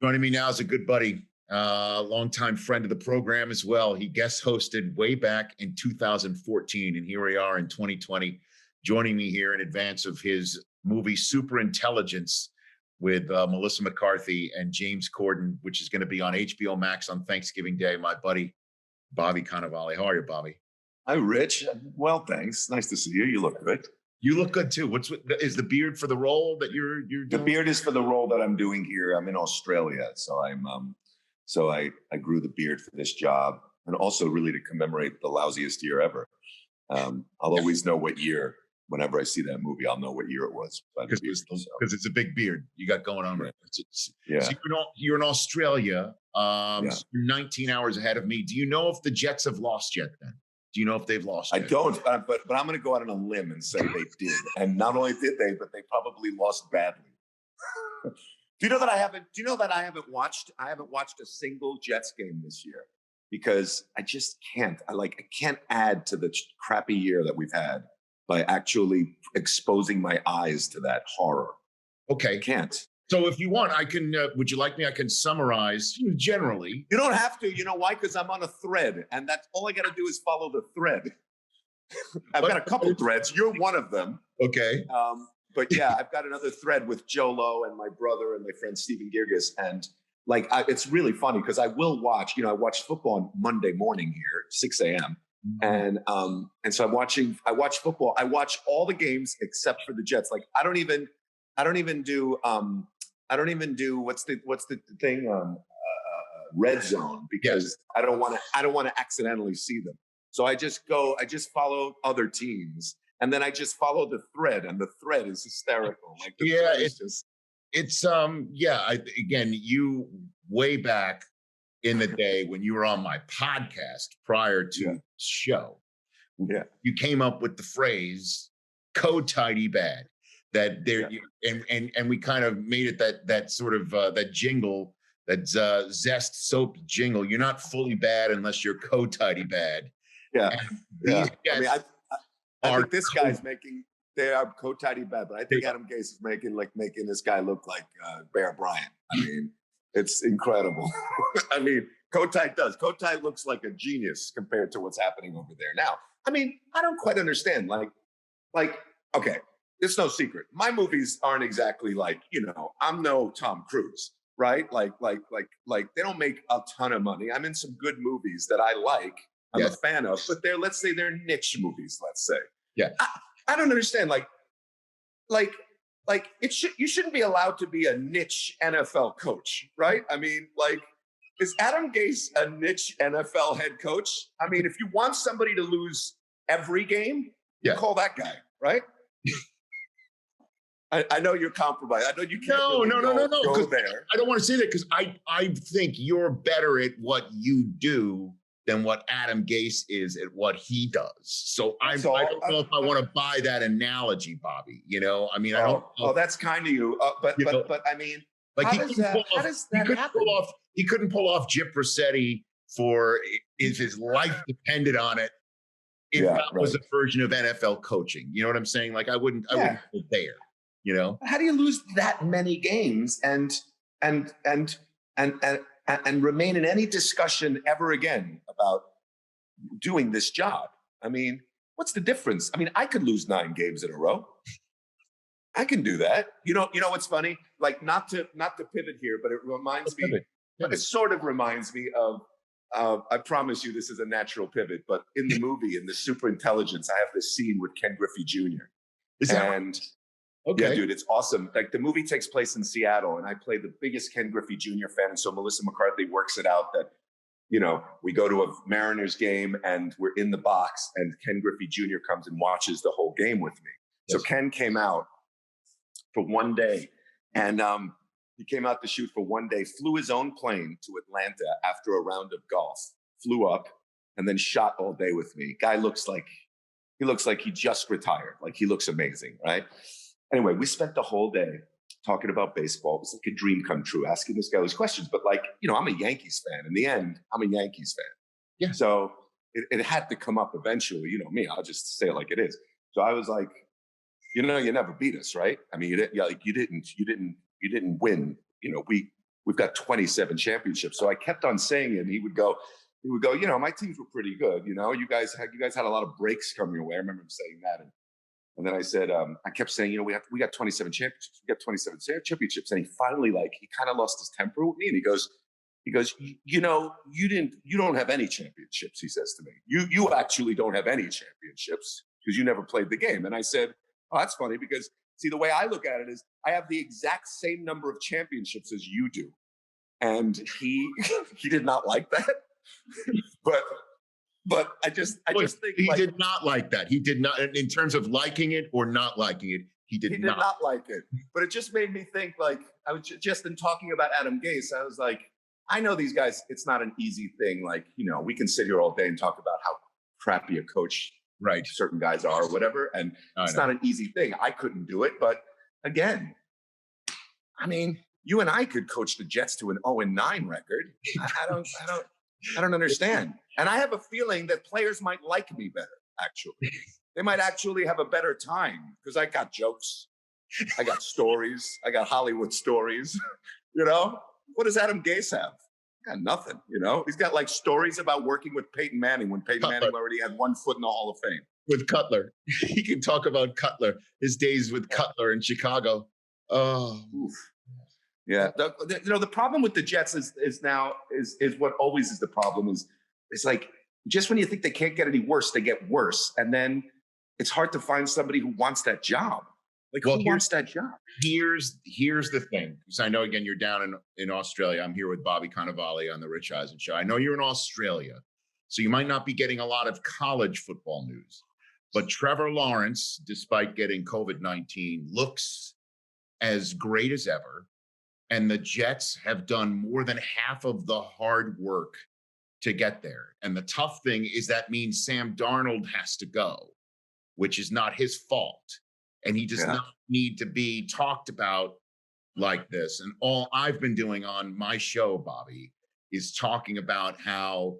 Joining me now is a good buddy, longtime friend of the program as well. He guest hosted way back in 2014, and here we are in 2020, joining me here in advance of his movie Superintelligence with Melissa McCarthy and James Corden, which is going to be on HBO Max on Thanksgiving Day. My buddy, Bobby Cannavale. How are you, Bobby? Hi, Rich. Well, thanks. Nice to see you. You look good. You look good too. Is the beard for the role that you're doing? The beard is for the role that I'm doing here. I'm in Australia, so I grew the beard for this job, and also really to commemorate the lousiest year ever. I'll always know what year. Whenever I see that movie, I'll know what year it was. Because it's a big beard you got going on. Right. Yeah. So you're in Australia. So you're 19 hours ahead of me. Do you know if the Jets have lost yet? Then do you know if they've lost yet? I don't, but I'm going to go out on a limb and say they did. And not only did they, but they probably lost badly. Do you know that I haven't watched a single Jets game this year because I just can't. I can't add to the crappy year that we've had by actually exposing my eyes to that horror. Okay. I can't. So if you want, I can, would you like me? I can summarize generally. You don't have to. You know why? Because I'm on a thread, and that's all I got to do is follow the thread. I've got a couple threads. You're one of them. Okay. But yeah, I've got another thread with Jolo and my brother and my friend Stephen Girgis. And it's really funny because I will watch, I watch football on Monday morning here, 6 a.m. And so I watch football. I watch all the games except for the Jets. Like I don't even do what's the thing red zone because I don't want to accidentally see them. So I just follow other teams and then I just follow the thread, and the thread is hysterical. Like again, you way back in the day when you were on my podcast prior to the show, you came up with the phrase "code tidy bad." That there and we kind of made it that sort of that jingle, that Zest soap jingle. You're not fully bad unless you're code tidy bad. Yeah, I think this guy's they are code tidy bad, but I think Adam Gase is making this guy look like Bear Bryant. I mean, it's incredible. I mean, Code Tight looks like a genius compared to what's happening over there now. I mean, I don't quite understand. Okay. It's no secret. My movies aren't exactly I'm no Tom Cruise, right? Like they don't make a ton of money. I'm in some good movies that I like. I'm a fan of, but let's say they're niche movies. Let's say, I don't understand. You shouldn't be allowed to be a niche NFL coach, right? I mean, is Adam Gase a niche NFL head coach? I mean, if you want somebody to lose every game, you call that guy, right? I know you're compromised. I know you can't go there. I don't want to say that because I think you're better at what you do than what Adam Gase is at what he does. So I don't know if I want to buy that analogy, Bobby. I mean, I don't. Oh, that's kind of you. But I mean, how does that happen? He couldn't pull off Jip Rossetti if his life depended on it. If that was a version of NFL coaching, you know what I'm saying? I wouldn't go there. How do you lose that many games and remain in any discussion ever again about doing this job? I mean, what's the difference? I mean, I could lose 9 games in a row. I can do that. You know what's funny? Not to pivot here, but it reminds me. But it sort of reminds me of. I promise you, this is a natural pivot. But in the movie, in the Superintelligence, I have this scene with Ken Griffey Jr. Yeah, dude, it's awesome. The movie takes place in Seattle, and I play the biggest Ken Griffey Jr. fan. And so Melissa McCarthy works it out that, we go to a Mariners game and we're in the box, and Ken Griffey Jr. comes and watches the whole game with me. Yes. So Ken came out for one day, and he came out to shoot for one day, flew his own plane to Atlanta after a round of golf, flew up, and then shot all day with me. Guy looks like he just retired. He looks amazing, right? Anyway, we spent the whole day talking about baseball. It was like a dream come true, asking this guy those questions. But I'm a Yankees fan. In the end, I'm a Yankees fan. Yeah. So it had to come up eventually. Me, I'll just say it like it is. So I was like, you never beat us, right? I mean, you didn't win. We we've got 27 championships. So I kept on saying it, and he would go, you know, my teams were pretty good. You know, you guys had a lot of breaks coming your way. I remember him saying that. And then I said, I kept saying, you know, we got 27 championships. We got 27 championships. And he finally, like, he kind of lost his temper with me. And he goes, you know, you don't have any championships, he says to me. You actually don't have any championships because you never played the game. And I said, oh, that's funny, because see, the way I look at it is I have the exact same number of championships as you do. And he did not like that. But I just think he did not like that. He did not, in terms of liking it or not liking it. He did not like it. But it just made me think, like, I was just in talking about Adam Gase, I was like, I know these guys, it's not an easy thing. Like, you know, we can sit here all day and talk about how crappy a coach certain guys are or whatever. And it's not an easy thing. I couldn't do it. But again, I mean, you and I could coach the Jets to an 0-9 record. I don't understand. And I have a feeling that players might like me better, actually. They might actually have a better time because I got jokes. I got stories. I got Hollywood stories. You know, what does Adam Gase have? Got nothing, you know? He's got like stories about working with Peyton Manning when Peyton Manning already had 1 foot in the Hall of Fame. With Cutler. He can talk about Cutler, his days with Cutler in Chicago. Oh. Oof. Yeah. You know, the problem with the Jets is what always is the problem is it's like just when you think they can't get any worse, they get worse. And then it's hard to find somebody who wants that job. Like, who wants that job? Here's the thing, because I know, again, you're down in Australia. I'm here with Bobby Cannavale on the Rich Eisen Show. I know you're in Australia, so you might not be getting a lot of college football news. But Trevor Lawrence, despite getting COVID-19, looks as great as ever. And the Jets have done more than half of the hard work to get there. And the tough thing is that means Sam Darnold has to go, which is not his fault. And he does not need to be talked about like this. And all I've been doing on my show, Bobby, is talking about how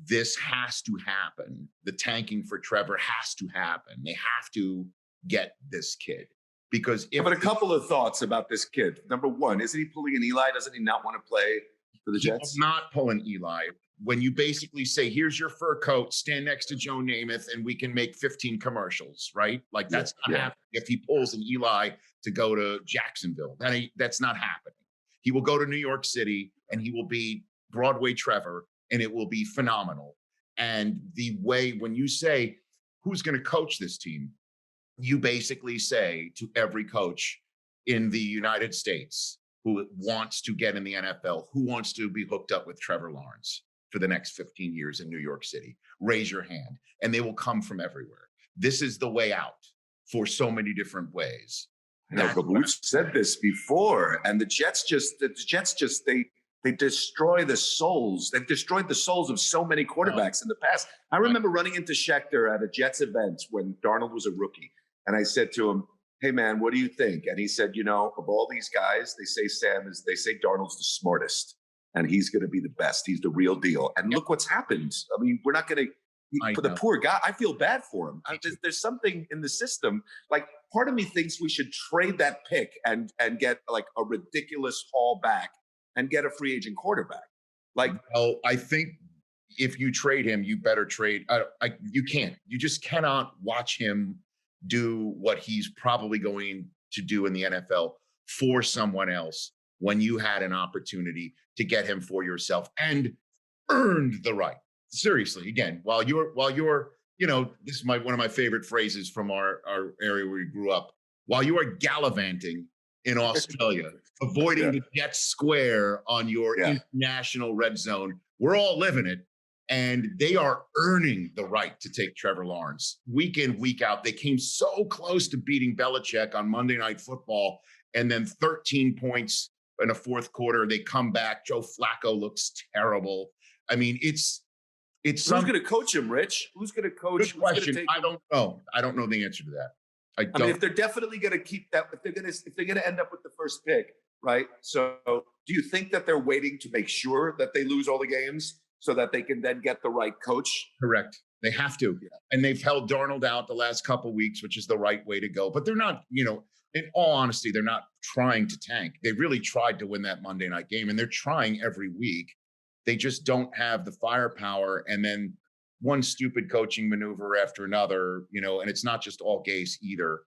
this has to happen. The tanking for Trevor has to happen. They have to get this kid. Because but a couple of thoughts about this kid. Number one, isn't he pulling an Eli? Doesn't he not want to play for the Jets? He's not pulling Eli. When you basically say, here's your fur coat, stand next to Joe Namath, and we can make 15 commercials, right? Like, that's not happening if he pulls an Eli to go to Jacksonville. That's not happening. He will go to New York City, and he will be Broadway Trevor, and it will be phenomenal. And the way, when you say, who's going to coach this team, you basically say to every coach in the United States who wants to get in the NFL, who wants to be hooked up with Trevor Lawrence for the next 15 years in New York City, raise your hand, and they will come from everywhere. This is the way out for so many different ways. No, but we've said this before, and the Jets they destroy the souls. They've destroyed the souls of so many quarterbacks in the past. I remember running into Schechter at a Jets event when Darnold was a rookie, and I said to him, "Hey man, what do you think?" And he said, "You know, of all these guys, they say Darnold's the smartest. And he's going to be the best. He's the real deal." And look what's happened. I mean, we're not going to, for the poor guy, I feel bad for him. There's something in the system. Like, part of me thinks we should trade that pick and get like a ridiculous haul back and get a free agent quarterback. Like, well, I think if you trade him, you better trade. You can't. You just cannot watch him do what he's probably going to do in the NFL for someone else when you had an opportunity to get him for yourself and earned the right. Seriously, again, while you're, you know, this is one of my favorite phrases from our area where we grew up. While you are gallivanting in Australia, avoiding the Jet Square on your international red zone, we're all living it. And they are earning the right to take Trevor Lawrence week in, week out. They came so close to beating Belichick on Monday Night Football, and then 13 points in a fourth quarter, they come back. Joe Flacco looks terrible. I mean, it's who's going to coach him, Rich? Who's going to coach? Good question. I don't know. I don't know the answer to that. I mean, if they're definitely going to keep that, if they're going to end up with the first pick, right? So, do you think that they're waiting to make sure that they lose all the games so that they can then get the right coach? Correct. They have to. Yeah. And they've held Darnold out the last couple of weeks, which is the right way to go. But they're not, in all honesty, they're not trying to tank. They really tried to win that Monday night game, and they're trying every week. They just don't have the firepower. And then one stupid coaching maneuver after another, and it's not just all Gase either.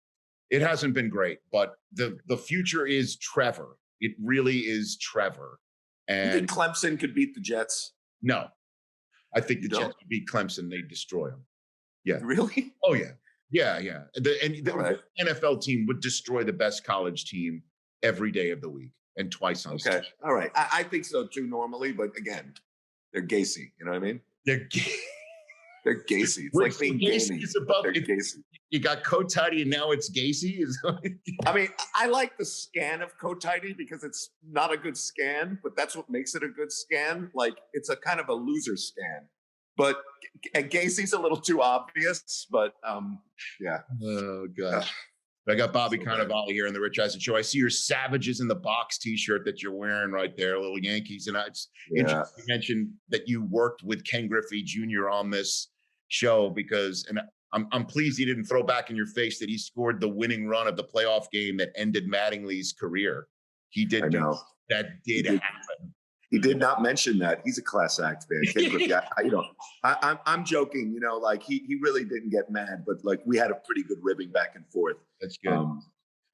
It hasn't been great, but the future is Trevor. It really is Trevor. And you think Clemson could beat the Jets? No. I think the Jets would beat Clemson. They'd destroy them. Yeah. Really? Oh, yeah. Yeah. The NFL team would destroy the best college team every day of the week and twice on Sunday. All right. I think so too normally, but again, they're Gacy. You know what I mean? They're Gacy. It's like being Gacy. They're Gacy. You got Cotidy and now it's Gacy. I mean, I like the scan of Cotidy because it's not a good scan, but that's what makes it a good scan. Like it's a kind of a loser scan. But Gacy's a little too obvious, but yeah. Oh gosh. I got Bobby Cannavale here on the Rich Eisen Show. I see your Savages in the Box T-shirt that you're wearing right there, little Yankees. And it's interesting to mention that you worked with Ken Griffey Jr. on this show because, and I'm pleased he didn't throw back in your face that he scored the winning run of the playoff game that ended Mattingly's career. He did. That did happen. He did not mention that. He's a class act, man. Ken Griffey, I'm joking. Like he really didn't get mad, but like we had a pretty good ribbing back and forth. That's good.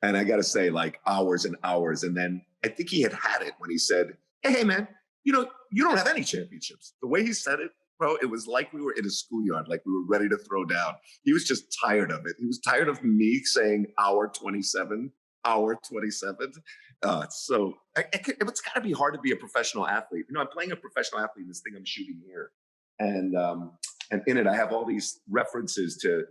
And I got to say, like hours and hours, and then I think he had it when he said, "Hey, man, you don't have any championships." The way he said it, bro, it was like we were in a schoolyard, like we were ready to throw down. He was just tired of it. He was tired of me saying hour 27. So it's got to be hard to be a professional athlete. I'm playing a professional athlete in this thing I'm shooting here, and in it I have all these references to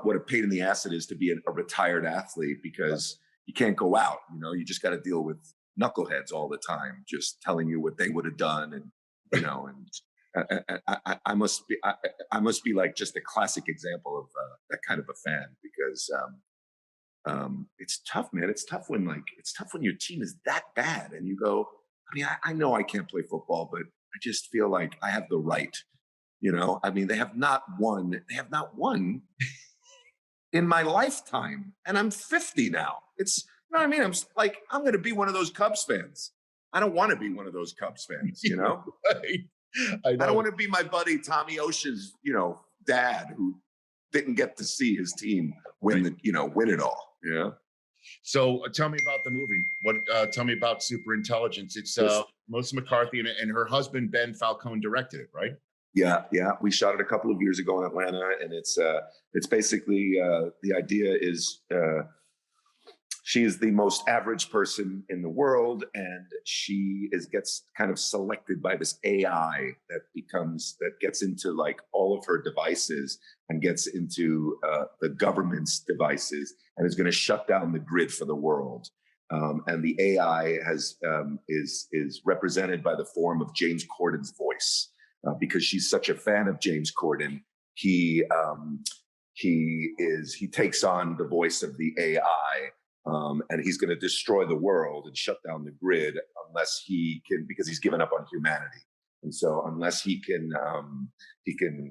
what a pain in the ass it is to be a retired athlete because you can't go out. You just got to deal with knuckleheads all the time, just telling you what they would have done, and I must be like just a classic example of that kind of a fan because. It's tough, man. It's tough when your team is that bad and you go, I mean, I know I can't play football, but I just feel like I have the right, I mean, they have not won in my lifetime and I'm 50 now. It's, you know what I mean? I'm like, I'm going to be one of those Cubs fans. I don't want to be one of those Cubs fans, Right. I don't want to be my buddy, Tommy Ocean's, dad who didn't get to see his team win it all. Yeah. So tell me about the movie. Tell me about Superintelligence. It's Melissa McCarthy and her husband Ben Falcone directed it, right? Yeah. We shot it a couple of years ago in Atlanta, and it's basically the idea is she is the most average person in the world, and she gets kind of selected by this AI that gets into like all of her devices and gets into the government's devices and is going to shut down the grid for the world. And the AI is represented by the form of James Corden's voice because she's such a fan of James Corden. He takes on the voice of the AI. And he's going to destroy the world and shut down the grid unless he can, because he's given up on humanity. And so unless he can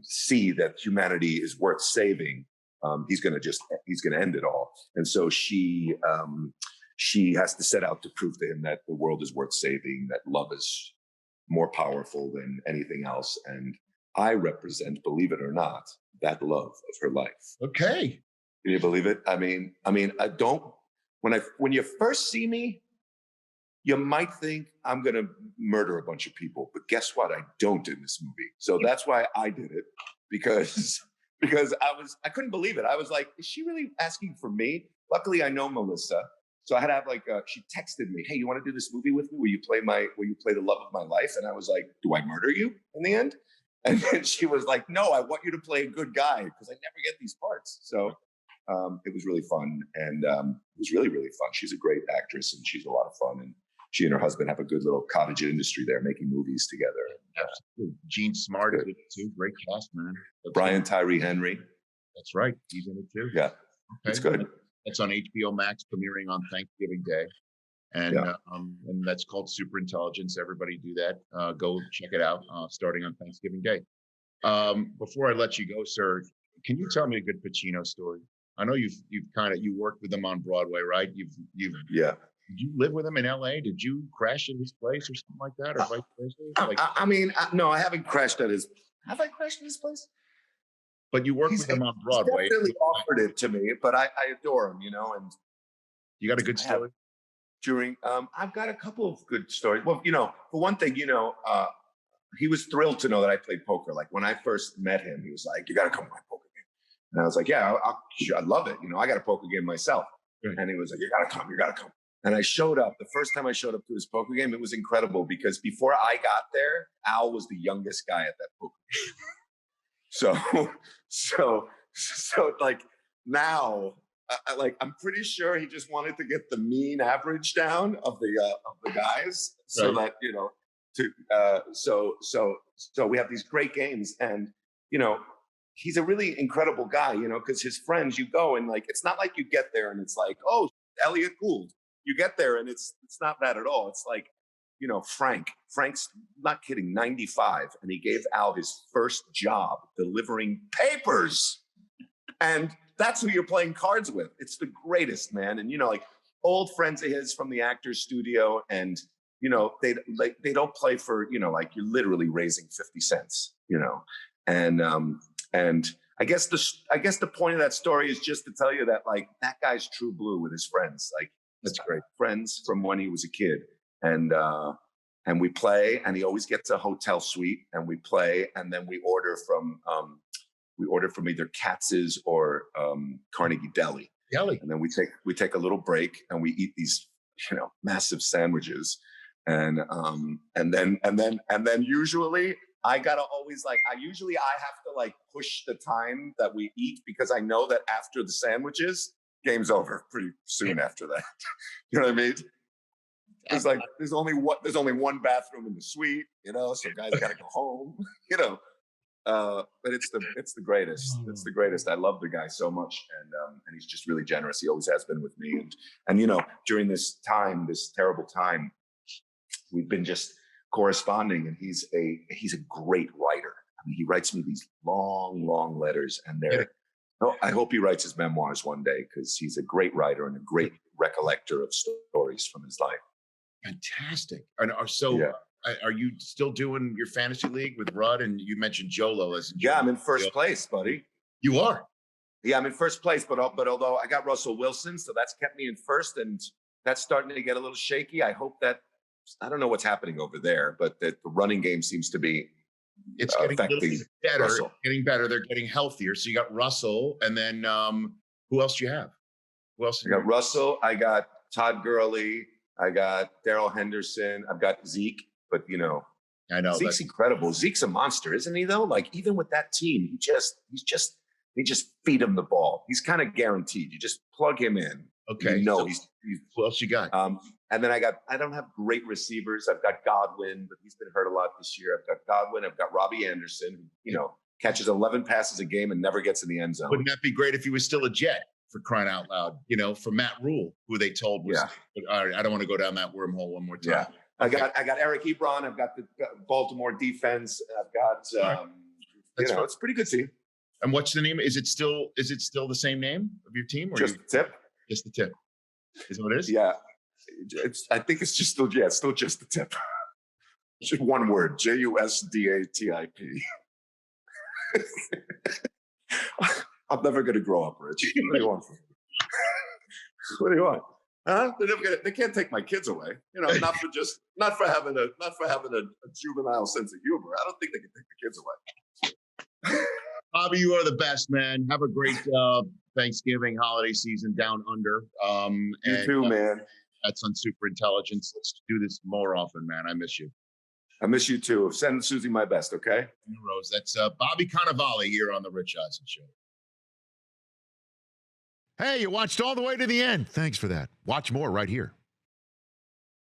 see that humanity is worth saving, he's going to end it all. And so she has to set out to prove to him that the world is worth saving, that love is more powerful than anything else. And I represent, believe it or not, that love of her life. Okay. Can you believe it? I mean, I don't. When you first see me, you might think I'm going to murder a bunch of people, but guess what? I don't in this movie. So that's why I did it because I couldn't believe it. I was like, is she really asking for me? Luckily, I know Melissa. So I had to have she texted me, hey, you want to do this movie with me? Will you play the love of my life? And I was like, do I murder you in the end? And then she was like, no, I want you to play a good guy because I never get these parts. So it was really fun. And it was really, really fun. She's a great actress and she's a lot of fun. And she and her husband have a good little cottage industry there making movies together. Absolutely. Gene Smart is in it too. Great cast, man. Brian Tyree Henry. That's right. He's in it too. Yeah. Okay. It's good. It's on HBO Max, premiering on Thanksgiving Day. And that's called Superintelligence. Everybody do that. Go check it out starting on Thanksgiving Day. Before I let you go, sir, can you tell me a good Pacino story? I know you worked with him on Broadway, right? Yeah. Did you live with him in LA? Did you crash at his place or something like that, or vice versa? No, I haven't crashed at his. Have I crashed at his place? But you worked with him on Broadway. He's definitely offered it to me, but I adore him, and you got a good story? I've got a couple of good stories. Well, for one thing, he was thrilled to know that I played poker. Like when I first met him, he was like, "You got to come to my poker game," and I was like, "Yeah, I'd love it. I got a poker game myself." Right. And he was like, "You got to come." And I showed up. The first time I showed up to his poker game, it was incredible because before I got there, Al was the youngest guy at that poker game. So like now, I'm pretty sure he just wanted to get the mean average down of the guys, so right. That so we have these great games, and he's a really incredible guy, because his friends, you go and it's not like you get there and it's like, oh, Elliot Gould. You get there and it's not that at all. It's like, Frank's not kidding, 95, and he gave Al his first job delivering papers, and that's who you're playing cards with. It's the greatest, man. And old friends of his from the Actors Studio, and they don't play for you're literally raising 50 cents, and I guess the point of that story is just to tell you that that guy's true blue with his friends. That's great. Friends from when he was a kid, and we play, and he always gets a hotel suite, and we play, and then we order from either Katz's or Carnegie Deli, and then we take a little break, and we eat these massive sandwiches, and then usually I gotta always I have to push the time that we eat, because I know that after the sandwiches, game's over pretty soon after that. You know what I mean? It's there's only one bathroom in the suite, so guys gotta go home, but it's the greatest. It's the greatest. I love the guy so much, and he's just really generous. He always has been with me, and during this terrible time, we've been just corresponding, and he's a great writer. I mean, he writes me these long letters, and they're. Oh, I hope he writes his memoirs one day, because he's a great writer and a great recollector of stories from his life. Fantastic. And are you still doing your fantasy league with Rudd? And you mentioned Jolo as I'm in first place, buddy. You are? Yeah, I'm in first place, but although I got Russell Wilson, so that's kept me in first, and that's starting to get a little shaky. I hope that, I don't know what's happening over there, but that the running game seems to be it's getting a little bit better. Russell. Getting better. They're getting healthier. So you got Russell, and then who else do you have? Who else? I got Russell. I got Todd Gurley. I got Darrell Henderson. I've got Zeke. But I know Zeke's incredible. Zeke's a monster, isn't he? Though, even with that team, they just feed him the ball. He's kind of guaranteed. You just plug him in. Okay. So he's who else you got? And then I don't have great receivers. I've got Godwin, but he's been hurt a lot this year. I've got Godwin. I've got Robbie Anderson, who, catches 11 passes a game and never gets in the end zone. Wouldn't that be great if he was still a Jet, for crying out loud? For Matt Rule, who they told was. Yeah. All right, I don't want to go down that wormhole one more time. Yeah. I got Eric Ebron. I've got the Baltimore defense. I've got it's a pretty good team. And what's the name? Is it still the same name of your team? Or just the tip? Just the tip. Is that what it is? Yeah. I think it's just still just the tip. Just one word, JUSDATIP. I'm never going to grow up, Rich. What do you want? What do you want? Huh? They can't take my kids away. Not for having a juvenile sense of humor. I don't think they can take the kids away. Bobby, you are the best, man. Have a great Thanksgiving holiday season down under. You too, man. That's on Superintelligence. Let's do this more often, man. I miss you. I miss you too. Send Susie my best, okay? Rose. That's Bobby Cannavale here on the Rich Eisen Show. Hey, you watched all the way to the end. Thanks for that. Watch more right here.